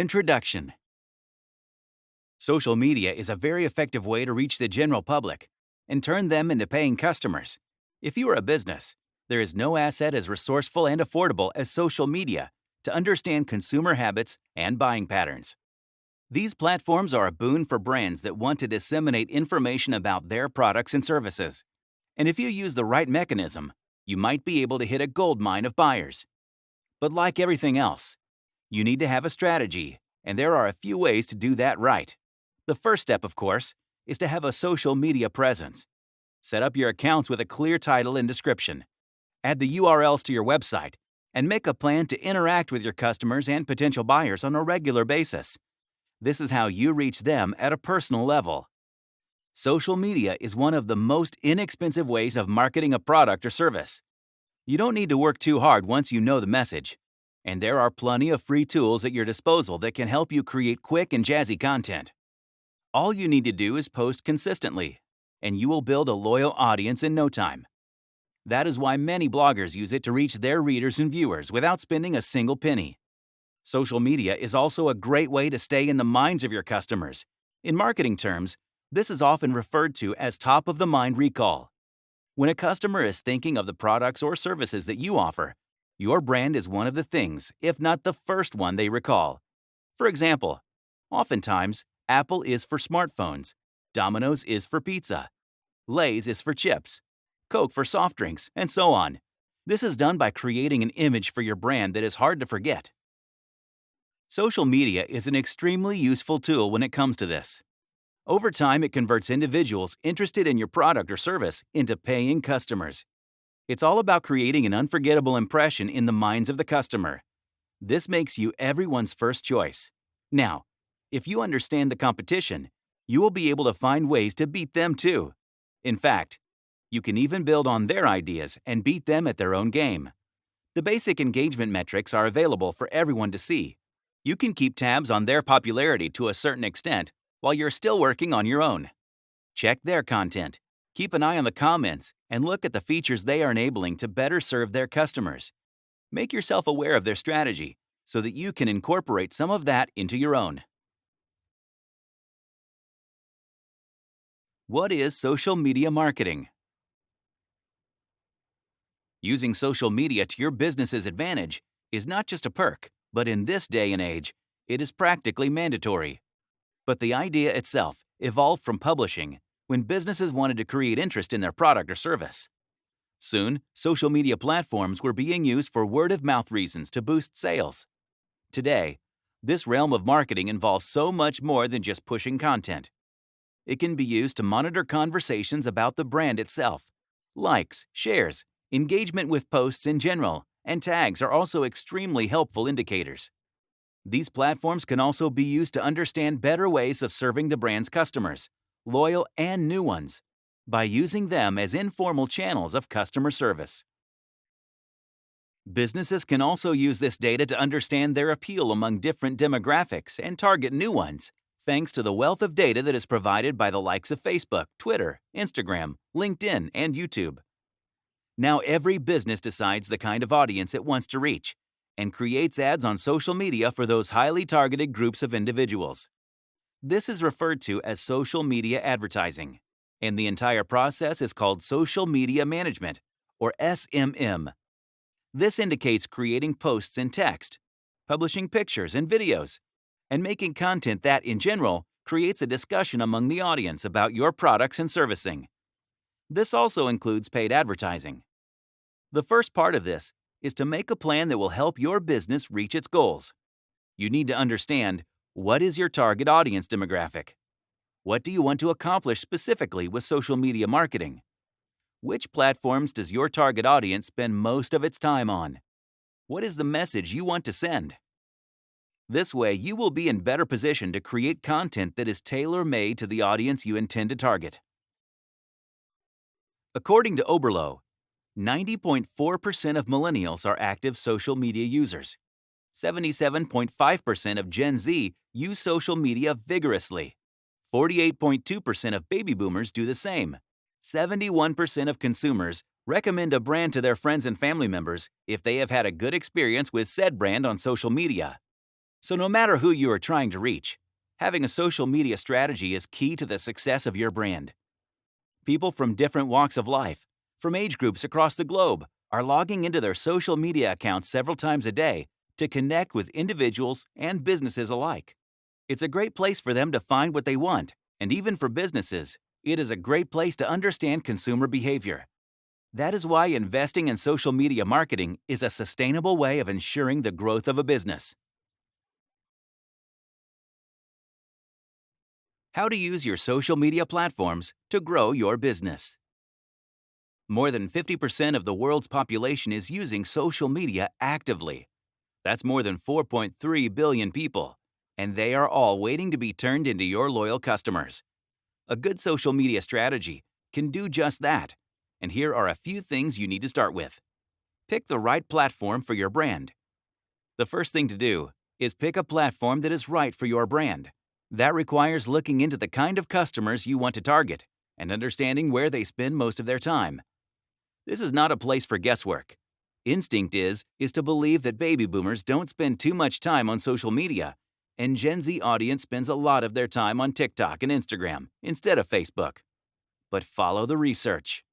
Introduction. Social media is a very effective way to reach the general public and turn them into paying customers. If you are a business, there is no asset as resourceful and affordable as social media to understand consumer habits and buying patterns. These platforms are a boon for brands that want to disseminate information about their products and services. And if you use the right mechanism, you might be able to hit a goldmine of buyers. But like everything else, you need to have a strategy, and there are a few ways to do that right. The first step, of course, is to have a social media presence. Set up your accounts with a clear title and description. Add the URLs to your website, and make a plan to interact with your customers and potential buyers on a regular basis. This is how you reach them at a personal level. Social media is one of the most inexpensive ways of marketing a product or service. You don't need to work too hard once you know the message, and there are plenty of free tools at your disposal that can help you create quick and jazzy content. All you need to do is post consistently, and you will build a loyal audience in no time. That is why many bloggers use it to reach their readers and viewers without spending a single penny. Social media is also a great way to stay in the minds of your customers. In marketing terms, this is often referred to as top-of-the-mind recall. When a customer is thinking of the products or services that you offer, your brand is one of the things, if not the first one they recall. For example, oftentimes, Apple is for smartphones, Domino's is for pizza, Lay's is for chips, Coke for soft drinks, and so on. This is done by creating an image for your brand that is hard to forget. Social media is an extremely useful tool when it comes to this. Over time, it converts individuals interested in your product or service into paying customers. It's all about creating an unforgettable impression in the minds of the customer. This makes you everyone's first choice. Now, if you understand the competition, you will be able to find ways to beat them too. In fact, you can even build on their ideas and beat them at their own game. The basic engagement metrics are available for everyone to see. You can keep tabs on their popularity to a certain extent while you're still working on your own. Check their content, keep an eye on the comments, and look at the features they are enabling to better serve their customers. Make yourself aware of their strategy so that you can incorporate some of that into your own. What is social media marketing? Using social media to your business's advantage is not just a perk, but in this day and age, it is practically mandatory. But the idea itself evolved from publishing when businesses wanted to create interest in their product or service. Soon, social media platforms were being used for word-of-mouth reasons to boost sales. Today, this realm of marketing involves so much more than just pushing content. It can be used to monitor conversations about the brand itself. Likes, shares, engagement with posts in general, and tags are also extremely helpful indicators. These platforms can also be used to understand better ways of serving the brand's customers, loyal and new ones, by using them as informal channels of customer service. Businesses can also use this data to understand their appeal among different demographics and target new ones, thanks to the wealth of data that is provided by the likes of Facebook, Twitter, Instagram, LinkedIn, and YouTube. Now every business decides the kind of audience it wants to reach and creates ads on social media for those highly targeted groups of individuals. This is referred to as social media advertising, and the entire process is called social media management, or SMM. This indicates creating posts in text, publishing pictures and videos, and making content that, in general, creates a discussion among the audience about your products and servicing. This also includes paid advertising. The first part of this is to make a plan that will help your business reach its goals. You need to understand, what is your target audience demographic? What do you want to accomplish specifically with social media marketing? Which platforms does your target audience spend most of its time on? What is the message you want to send? This way, you will be in better position to create content that is tailor-made to the audience you intend to target. According to Oberlo, 90.4% of millennials are active social media users. 77.5% of Gen Z use social media vigorously. 48.2% of baby boomers do the same. 71% of consumers recommend a brand to their friends and family members if they have had a good experience with said brand on social media. So no matter who you are trying to reach, having a social media strategy is key to the success of your brand. People from different walks of life, from age groups across the globe, are logging into their social media accounts several times a day to connect with individuals and businesses alike. It's a great place for them to find what they want, and even for businesses, it is a great place to understand consumer behavior. That is why investing in social media marketing is a sustainable way of ensuring the growth of a business. How to use your social media platforms to grow your business. More than 50% of the world's population is using social media actively. That's more than 4.3 billion people, and they are all waiting to be turned into your loyal customers. A good social media strategy can do just that, and here are a few things you need to start with. Pick the right platform for your brand. The first thing to do is pick a platform that is right for your brand. That requires looking into the kind of customers you want to target and understanding where they spend most of their time. This is not a place for guesswork. Instinct is to believe that baby boomers don't spend too much time on social media, and Gen Z audience spends a lot of their time on TikTok and Instagram instead of Facebook. But follow the research.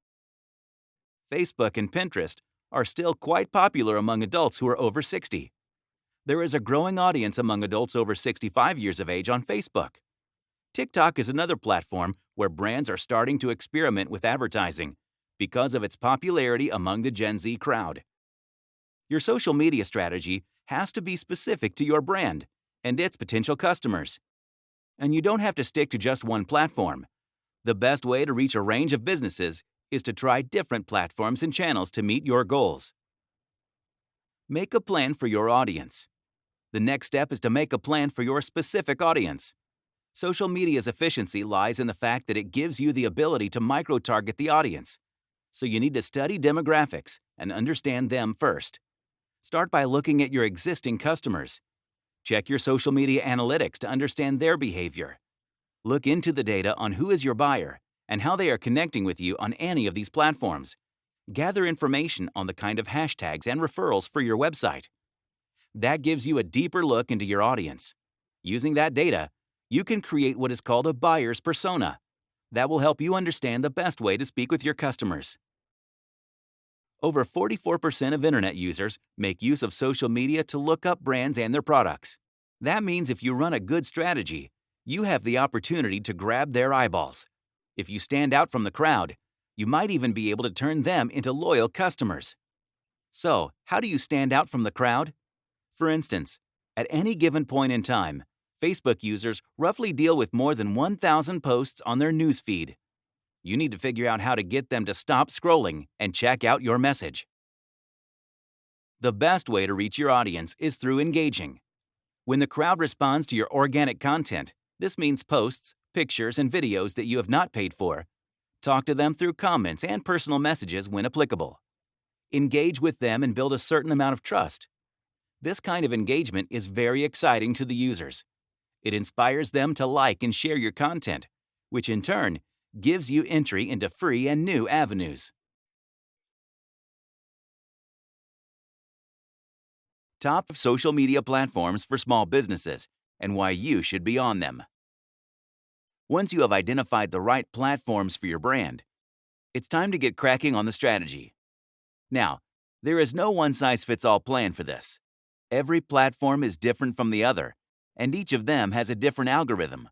Facebook and Pinterest are still quite popular among adults who are over 60. There is a growing audience among adults over 65 years of age on Facebook. TikTok is another platform where brands are starting to experiment with advertising because of its popularity among the Gen Z crowd. Your social media strategy has to be specific to your brand and its potential customers. And you don't have to stick to just one platform. The best way to reach a range of businesses is to try different platforms and channels to meet your goals. Make a plan for your audience. The next step is to make a plan for your specific audience. Social media's efficiency lies in the fact that it gives you the ability to micro-target the audience. So you need to study demographics and understand them first. Start by looking at your existing customers. Check your social media analytics to understand their behavior. Look into the data on who is your buyer and how they are connecting with you on any of these platforms. Gather information on the kind of hashtags and referrals for your website. That gives you a deeper look into your audience. Using that data, you can create what is called a buyer's persona. That will help you understand the best way to speak with your customers. Over 44% of internet users make use of social media to look up brands and their products. That means if you run a good strategy, you have the opportunity to grab their eyeballs. If you stand out from the crowd, you might even be able to turn them into loyal customers. So, how do you stand out from the crowd? For instance, at any given point in time, Facebook users roughly deal with more than 1,000 posts on their news feed. You need to figure out how to get them to stop scrolling and check out your message. The best way to reach your audience is through engaging. When the crowd responds to your organic content, this means posts, pictures, and videos that you have not paid for. Talk to them through comments and personal messages when applicable. Engage with them and build a certain amount of trust. This kind of engagement is very exciting to the users. It inspires them to like and share your content, which in turn gives you entry into free and new avenues. Top social media platforms for small businesses and why you should be on them. Once you have identified the right platforms for your brand, it's time to get cracking on the strategy. Now, there is no one-size-fits-all plan for this. Every platform is different from the other, and each of them has a different algorithm.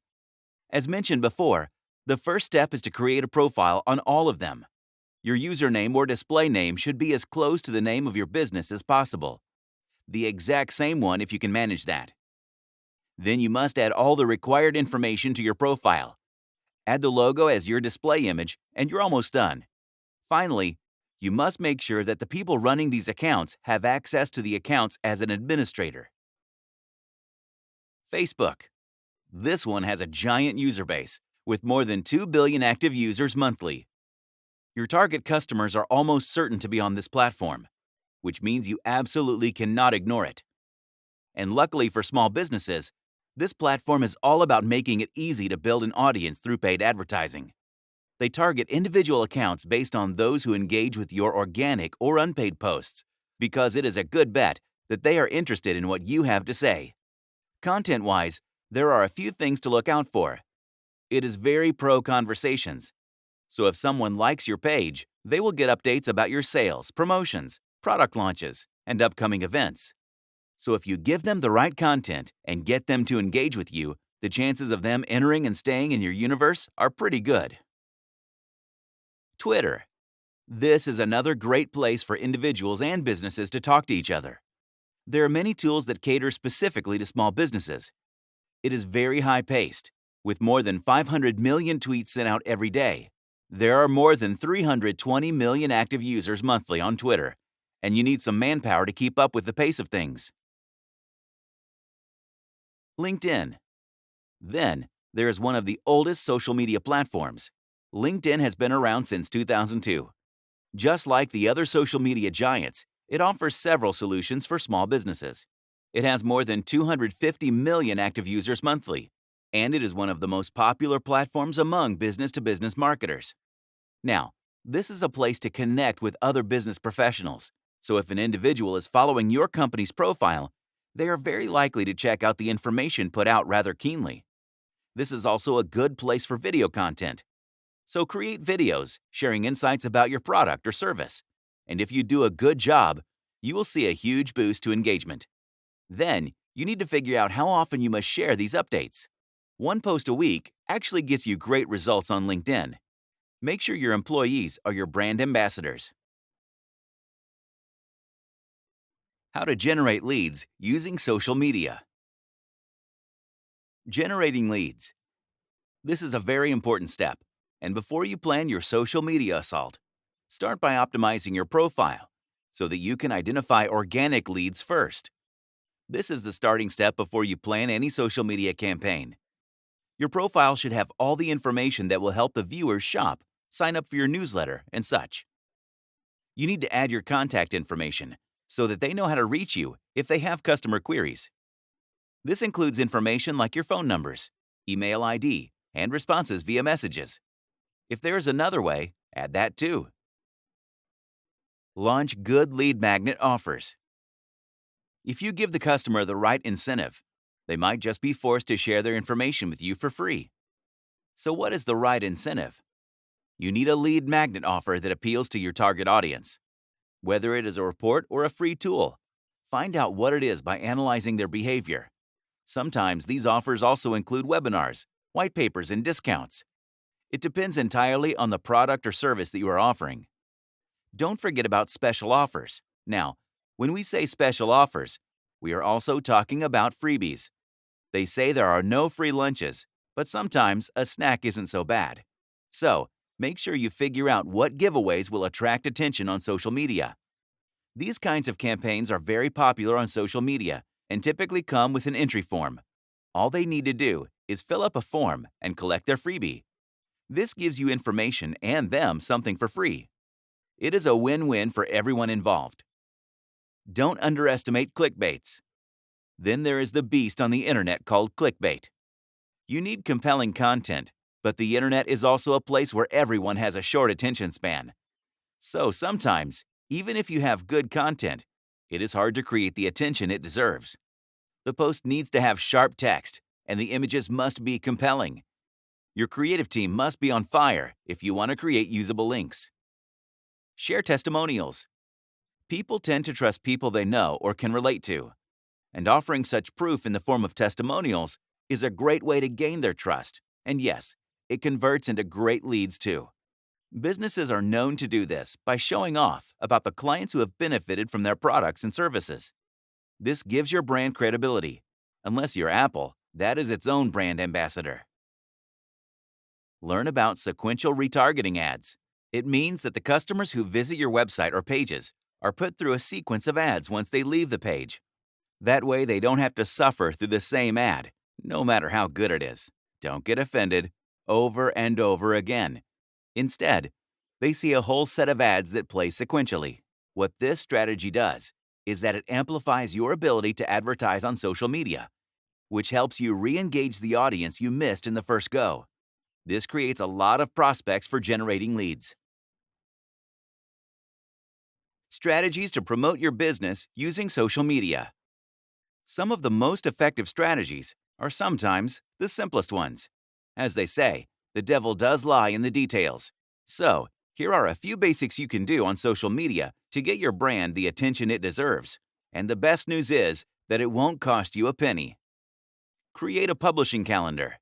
As mentioned before, the first step is to create a profile on all of them. Your username or display name should be as close to the name of your business as possible. The exact same one if you can manage that. Then you must add all the required information to your profile. Add the logo as your display image, and you're almost done. Finally, you must make sure that the people running these accounts have access to the accounts as an administrator. Facebook. This one has a giant user base, with more than 2 billion active users monthly. Your target customers are almost certain to be on this platform, which means you absolutely cannot ignore it. And luckily for small businesses, this platform is all about making it easy to build an audience through paid advertising. They target individual accounts based on those who engage with your organic or unpaid posts, because it is a good bet that they are interested in what you have to say. Content-wise, there are a few things to look out for. It is very pro-conversations. So if someone likes your page, they will get updates about your sales, promotions, product launches, and upcoming events. So if you give them the right content and get them to engage with you, the chances of them entering and staying in your universe are pretty good. Twitter. This is another great place for individuals and businesses to talk to each other. There are many tools that cater specifically to small businesses. It is very high-paced, with more than 500 million tweets sent out every day. There are more than 320 million active users monthly on Twitter, and you need some manpower to keep up with the pace of things. LinkedIn. Then, there is one of the oldest social media platforms. LinkedIn has been around since 2002. Just like the other social media giants, it offers several solutions for small businesses. It has more than 250 million active users monthly, and it is one of the most popular platforms among business-to-business marketers. Now, this is a place to connect with other business professionals, so if an individual is following your company's profile, they are very likely to check out the information put out rather keenly. This is also a good place for video content. So create videos sharing insights about your product or service, and if you do a good job, you will see a huge boost to engagement. Then, you need to figure out how often you must share these updates. One post a week actually gets you great results on LinkedIn. Make sure your employees are your brand ambassadors. How to generate leads using social media. Generating leads. This is a very important step, and before you plan your social media assault, start by optimizing your profile so that you can identify organic leads first. This is the starting step before you plan any social media campaign. Your profile should have all the information that will help the viewers shop, sign up for your newsletter, and such. You need to add your contact information so that they know how to reach you if they have customer queries. This includes information like your phone numbers, email ID, and responses via messages. If there is another way, add that too. Launch good lead magnet offers. If you give the customer the right incentive, they might just be forced to share their information with you for free. So what is the right incentive? You need a lead magnet offer that appeals to your target audience. Whether it is a report or a free tool, find out what it is by analyzing their behavior. Sometimes these offers also include webinars, white papers, and discounts. It depends entirely on the product or service that you are offering. Don't forget about special offers. Now, when we say special offers, we are also talking about freebies. They say there are no free lunches, but sometimes a snack isn't so bad. So, make sure you figure out what giveaways will attract attention on social media. These kinds of campaigns are very popular on social media and typically come with an entry form. All they need to do is fill up a form and collect their freebie. This gives you information and them something for free. It is a win-win for everyone involved. Don't underestimate clickbaits. Then there is the beast on the internet called clickbait. You need compelling content, but the internet is also a place where everyone has a short attention span. So sometimes, even if you have good content, it is hard to create the attention it deserves. The post needs to have sharp text, and the images must be compelling. Your creative team must be on fire if you want to create usable links. Share testimonials. People tend to trust people they know or can relate to, and offering such proof in the form of testimonials is a great way to gain their trust, and yes, it converts into great leads too. Businesses are known to do this by showing off about the clients who have benefited from their products and services. This gives your brand credibility. Unless you're Apple, that is its own brand ambassador. Learn about sequential retargeting ads. It means that the customers who visit your website or pages are put through a sequence of ads once they leave the page. That way they don't have to suffer through the same ad, no matter how good it is. Don't get offended, over and over again. Instead, they see a whole set of ads that play sequentially. What this strategy does is that it amplifies your ability to advertise on social media, which helps you re-engage the audience you missed in the first go. This creates a lot of prospects for generating leads. Strategies to promote your business using social media. Some of the most effective strategies are sometimes the simplest ones. As they say, the devil does lie in the details. So, here are a few basics you can do on social media to get your brand the attention it deserves. And the best news is that it won't cost you a penny. Create a publishing calendar.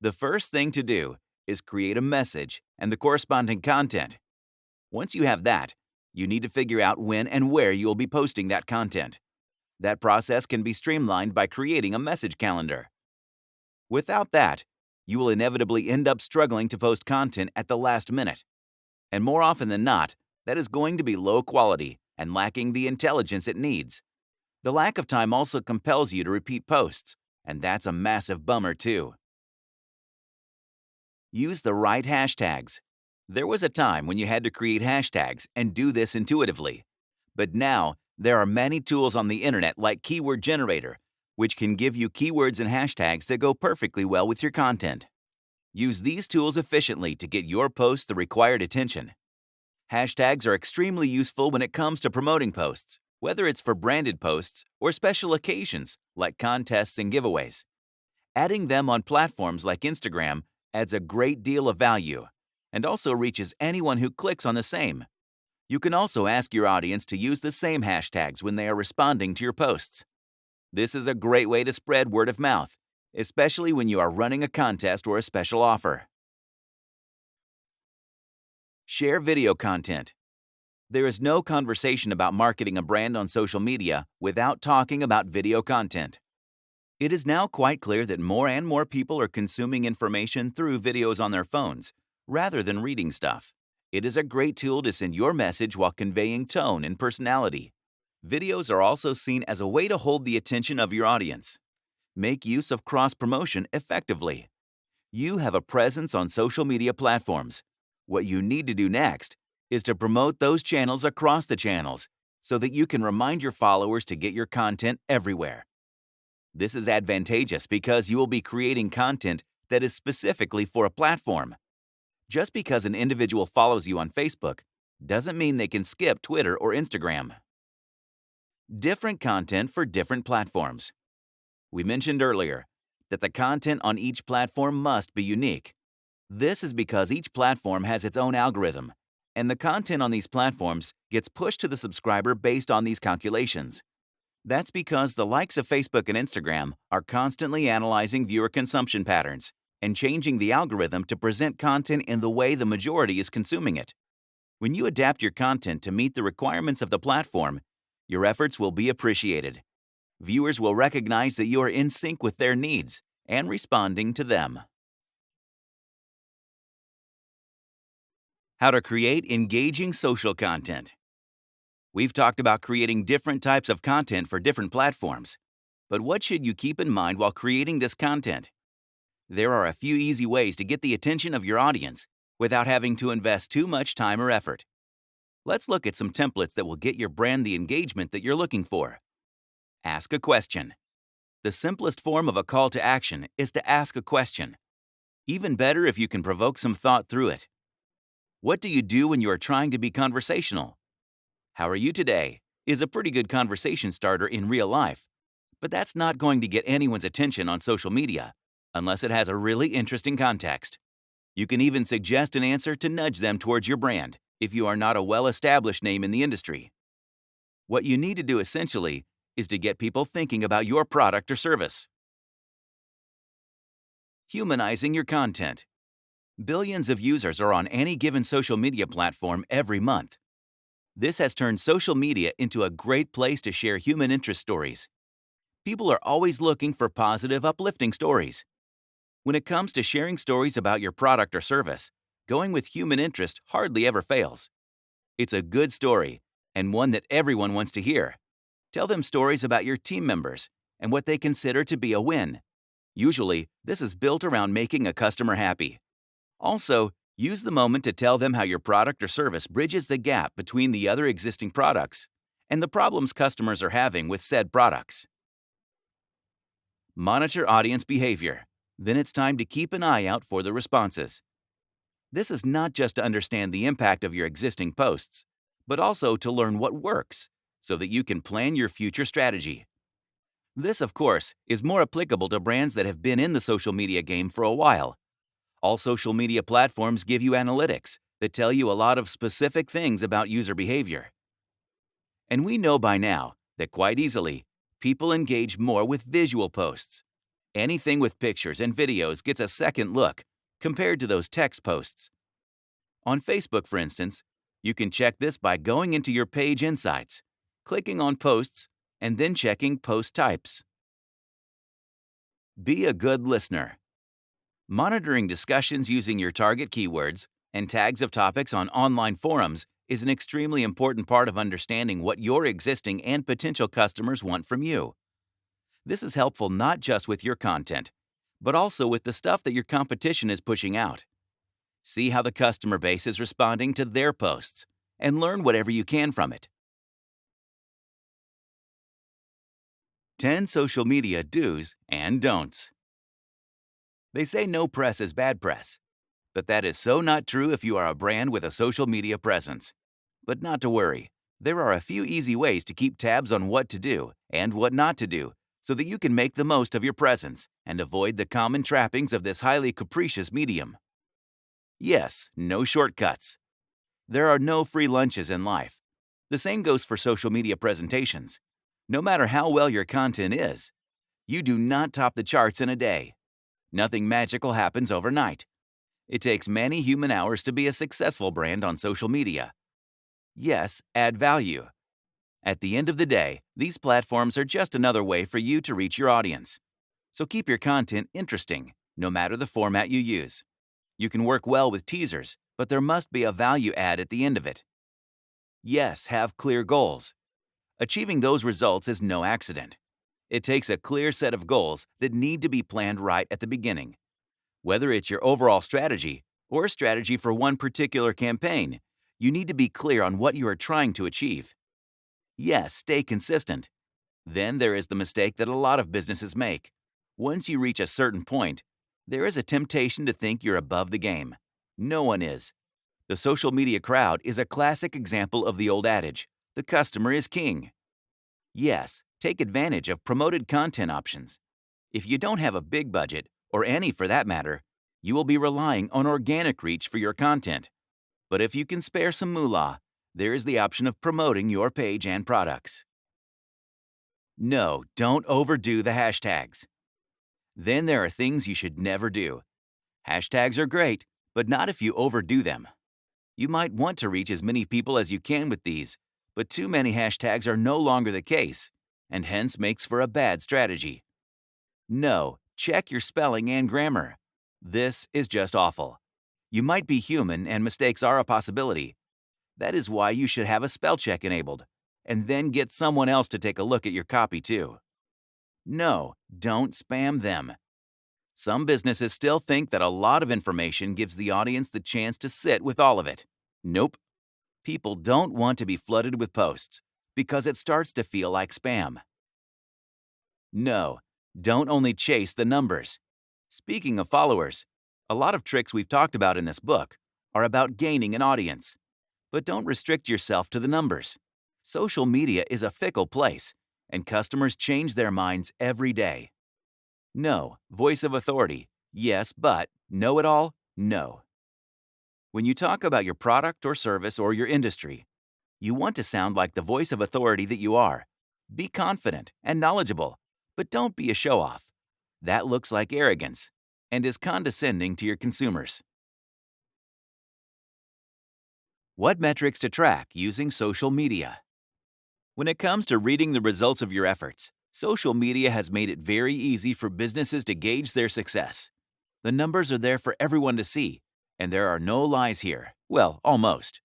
The first thing to do is create a message and the corresponding content. Once you have that, you need to figure out when and where you will be posting that content. That process can be streamlined by creating a message calendar. Without that, you will inevitably end up struggling to post content at the last minute. And more often than not, that is going to be low quality and lacking the intelligence it needs. The lack of time also compels you to repeat posts, and that's a massive bummer too. Use the right hashtags. There was a time when you had to create hashtags and do this intuitively. But now, there are many tools on the internet like Keyword Generator, which can give you keywords and hashtags that go perfectly well with your content. Use these tools efficiently to get your posts the required attention. Hashtags are extremely useful when it comes to promoting posts, whether it's for branded posts or special occasions like contests and giveaways. Adding them on platforms like Instagram adds a great deal of value and also reaches anyone who clicks on the same. You can also ask your audience to use the same hashtags when they are responding to your posts. This is a great way to spread word of mouth, especially when you are running a contest or a special offer. Share video content. There is no conversation about marketing a brand on social media without talking about video content. It is now quite clear that more and more people are consuming information through videos on their phones, rather than reading stuff. It is a great tool to send your message while conveying tone and personality. Videos are also seen as a way to hold the attention of your audience. Make use of cross-promotion effectively. You have a presence on social media platforms. What you need to do next is to promote those channels across the channels so that you can remind your followers to get your content everywhere. This is advantageous because you will be creating content that is specifically for a platform. Just because an individual follows you on Facebook doesn't mean they can skip Twitter or Instagram. Different content for different platforms. We mentioned earlier that the content on each platform must be unique. This is because each platform has its own algorithm, and the content on these platforms gets pushed to the subscriber based on these calculations. That's because the likes of Facebook and Instagram are constantly analyzing viewer consumption patterns and changing the algorithm to present content in the way the majority is consuming it. When you adapt your content to meet the requirements of the platform, your efforts will be appreciated. Viewers will recognize that you are in sync with their needs and responding to them. How to create engaging social content. We've talked about creating different types of content for different platforms. But what should you keep in mind while creating this content? There are a few easy ways to get the attention of your audience without having to invest too much time or effort. Let's look at some templates that will get your brand the engagement that you're looking for. Ask a question. The simplest form of a call to action is to ask a question. Even better if you can provoke some thought through it. What do you do when you are trying to be conversational? How are you today is a pretty good conversation starter in real life, but that's not going to get anyone's attention on social media unless it has a really interesting context. You can even suggest an answer to nudge them towards your brand if you are not a well-established name in the industry. What you need to do essentially is to get people thinking about your product or service. Humanizing your content. Billions of users are on any given social media platform every month. This has turned social media into a great place to share human interest stories. People are always looking for positive, uplifting stories. When it comes to sharing stories about your product or service, going with human interest hardly ever fails. It's a good story and one that everyone wants to hear. Tell them stories about your team members and what they consider to be a win. Usually, this is built around making a customer happy. Also, use the moment to tell them how your product or service bridges the gap between the other existing products and the problems customers are having with said products. Monitor audience behavior. Then it's time to keep an eye out for the responses. This is not just to understand the impact of your existing posts, but also to learn what works so that you can plan your future strategy. This, of course, is more applicable to brands that have been in the social media game for a while. All social media platforms give you analytics that tell you a lot of specific things about user behavior. And we know by now that quite easily, people engage more with visual posts. Anything with pictures and videos gets a second look compared to those text posts. On Facebook, for instance, you can check this by going into your page insights, clicking on posts, and then checking post types. Be a good listener. Monitoring discussions using your target keywords and tags of topics on online forums is an extremely important part of understanding what your existing and potential customers want from you. This is helpful not just with your content, but also with the stuff that your competition is pushing out. See how the customer base is responding to their posts and learn whatever you can from it. 10 social media do's and don'ts. They say no press is bad press, but that is so not true if you are a brand with a social media presence. But not to worry, there are a few easy ways to keep tabs on what to do and what not to do so that you can make the most of your presence and avoid the common trappings of this highly capricious medium. Yes, no shortcuts. There are no free lunches in life. The same goes for social media presentations. No matter how well your content is, you do not top the charts in a day. Nothing magical happens overnight. It takes many human hours to be a successful brand on social media. Yes, add value. At the end of the day, these platforms are just another way for you to reach your audience. So keep your content interesting, no matter the format you use. You can work well with teasers, but there must be a value add at the end of it. Yes, have clear goals. Achieving those results is no accident. It takes a clear set of goals that need to be planned right at the beginning. Whether it's your overall strategy or a strategy for one particular campaign, you need to be clear on what you are trying to achieve. Yes, stay consistent. Then there is the mistake that a lot of businesses make. Once you reach a certain point, there is a temptation to think you're above the game. No one is. The social media crowd is a classic example of the old adage, the customer is king. Yes, take advantage of promoted content options. If you don't have a big budget, or any for that matter, you will be relying on organic reach for your content. But if you can spare some moolah, there is the option of promoting your page and products. No, don't overdo the hashtags. Then there are things you should never do. Hashtags are great, but not if you overdo them. You might want to reach as many people as you can with these, but too many hashtags are no longer the case, and hence makes for a bad strategy. No, check your spelling and grammar. This is just awful. You might be human and mistakes are a possibility. That is why you should have a spell check enabled, and then get someone else to take a look at your copy too. No, don't spam them. Some businesses still think that a lot of information gives the audience the chance to sit with all of it. Nope. People don't want to be flooded with posts because it starts to feel like spam. No, don't only chase the numbers. Speaking of followers, a lot of tricks we've talked about in this book are about gaining an audience. But don't restrict yourself to the numbers. Social media is a fickle place, and customers change their minds every day. No, voice of authority, yes, but know-it-all, no. When you talk about your product or service or your industry, you want to sound like the voice of authority that you are. Be confident and knowledgeable, but don't be a show-off. That looks like arrogance and is condescending to your consumers. What metrics to track using social media? When it comes to reading the results of your efforts, social media has made it very easy for businesses to gauge their success. The numbers are there for everyone to see, and there are no lies here. Well, almost.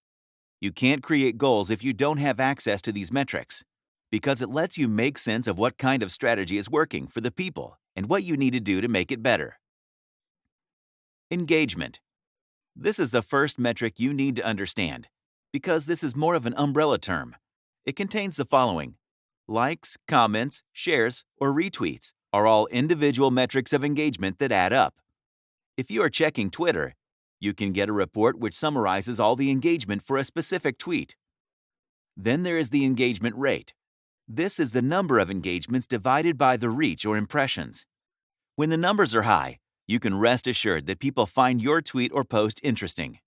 You can't create goals if you don't have access to these metrics, because it lets you make sense of what kind of strategy is working for the people and what you need to do to make it better. Engagement. This is the first metric you need to understand, because this is more of an umbrella term. It contains the following: likes, comments, shares, or retweets are all individual metrics of engagement that add up. If you are checking Twitter, you can get a report which summarizes all the engagement for a specific tweet. Then there is the engagement rate. This is the number of engagements divided by the reach or impressions. When the numbers are high, you can rest assured that people find your tweet or post interesting.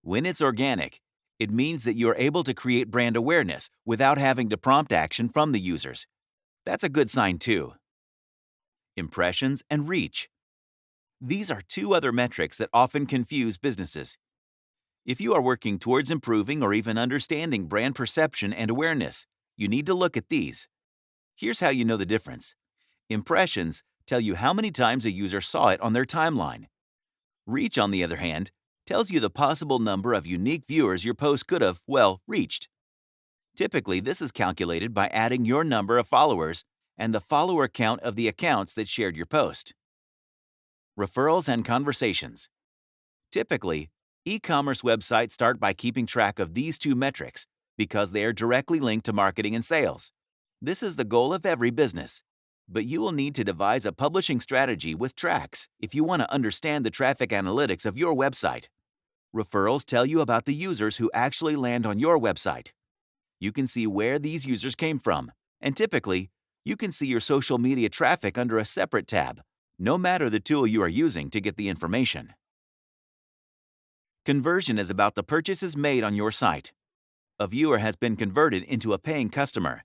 When it's organic, it means that you are able to create brand awareness without having to prompt action from the users. That's a good sign too. Impressions and reach. These are two other metrics that often confuse businesses. If you are working towards improving or even understanding brand perception and awareness, you need to look at these. Here's how you know the difference. Impressions tell you how many times a user saw it on their timeline. Reach, on the other hand, tells you the possible number of unique viewers your post could have, reached. Typically, this is calculated by adding your number of followers and the follower count of the accounts that shared your post. Referrals and conversations. Typically, e-commerce websites start by keeping track of these two metrics because they are directly linked to marketing and sales. This is the goal of every business. But you will need to devise a publishing strategy with tracks if you want to understand the traffic analytics of your website. Referrals tell you about the users who actually land on your website. You can see where these users came from, and typically, you can see your social media traffic under a separate tab, no matter the tool you are using to get the information. Conversion is about the purchases made on your site. A viewer has been converted into a paying customer.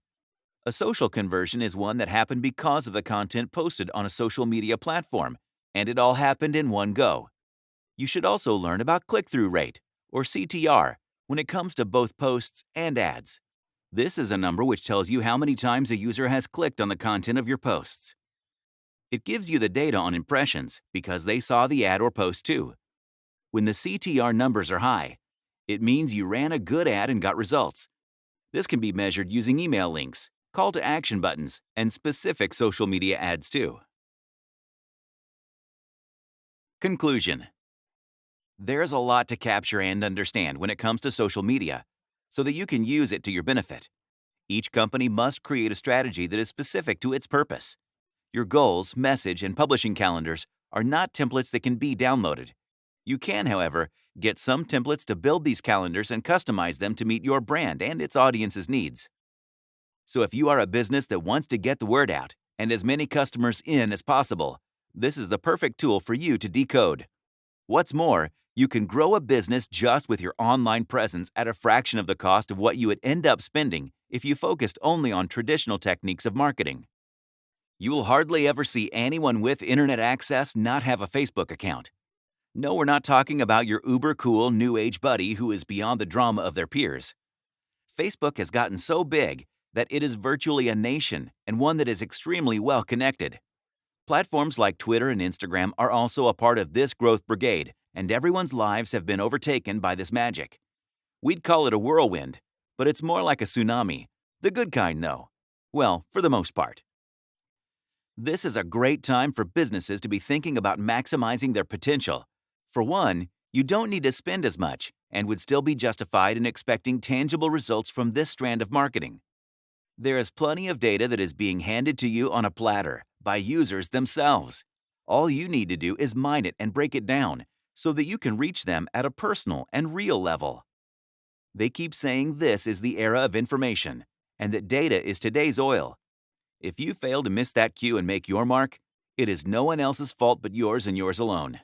A social conversion is one that happened because of the content posted on a social media platform, and it all happened in one go. You should also learn about click-through rate, or CTR, when it comes to both posts and ads. This is a number which tells you how many times a user has clicked on the content of your posts. It gives you the data on impressions because they saw the ad or post too. When the CTR numbers are high, it means you ran a good ad and got results. This can be measured using email links, call to action buttons, and specific social media ads too. Conclusion. There's a lot to capture and understand when it comes to social media, so that you can use it to your benefit. Each company must create a strategy that is specific to its purpose. Your goals, message, and publishing calendars are not templates that can be downloaded. You can, however, get some templates to build these calendars and customize them to meet your brand and its audience's needs. So if you are a business that wants to get the word out and as many customers in as possible, this is the perfect tool for you to decode. What's more, you can grow a business just with your online presence at a fraction of the cost of what you would end up spending if you focused only on traditional techniques of marketing. You will hardly ever see anyone with internet access not have a Facebook account. No, we're not talking about your uber-cool new age buddy who is beyond the drama of their peers. Facebook has gotten so big that it is virtually a nation and one that is extremely well connected. Platforms like Twitter and Instagram are also a part of this growth brigade, and everyone's lives have been overtaken by this magic. We'd call it a whirlwind, but it's more like a tsunami. The good kind, though. Well, for the most part. This is a great time for businesses to be thinking about maximizing their potential. For one, you don't need to spend as much and would still be justified in expecting tangible results from this strand of marketing. There is plenty of data that is being handed to you on a platter by users themselves. All you need to do is mine it and break it down so that you can reach them at a personal and real level. They keep saying this is the era of information and that data is today's oil. If you fail to miss that cue and make your mark, it is no one else's fault but yours and yours alone.